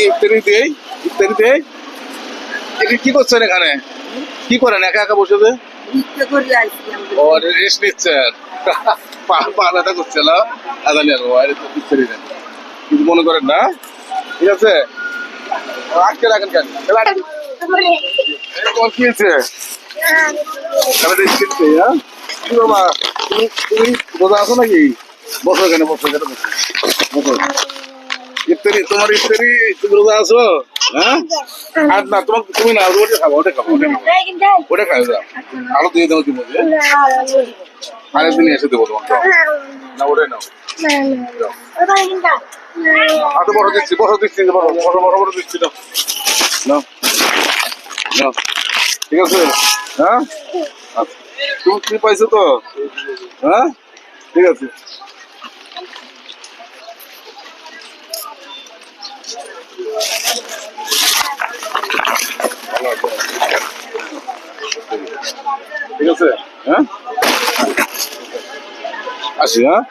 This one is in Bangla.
ইফতারিতে কি করছেন এখানে? কি করেন একা একা বসে যে? ও রেস্ট নিচ্ছেন, পা ব্যথা করছে না? আদানি আর ইফতারি নেন, কিছু মনে করেন না, ঠিক আছে? আজকে রাখেন কেন? কি হয়েছে? কি বাবা, তুমি রোজা আছো নাকি? বসো এখানে, বসো এখানে, বসো। ইফতারি, তোমার ইফতারি, তুমি রোজা আছো? হ্যাঁ, আর না তোমার, তুমি না ওটা খাবো, ওটা খাবো, ওটা খাবো, আরো দিয়ে দেবো তুমি, আরেকদিন এসে দেবো তোমাকে, না ওটাই নাও। হাতে বড় দিচ্ছি, বড় দিচ্ছি, বড় বড় বড় বড় দিচ্ছি, নাও নাও নাও, ঠিক আছে? হ্যাঁ, তুমি পাইছো তো? হ্যাঁ, ঠিক আছে। ঠিক আছে, হ্যাঁ, আসি, হ্যাঁ।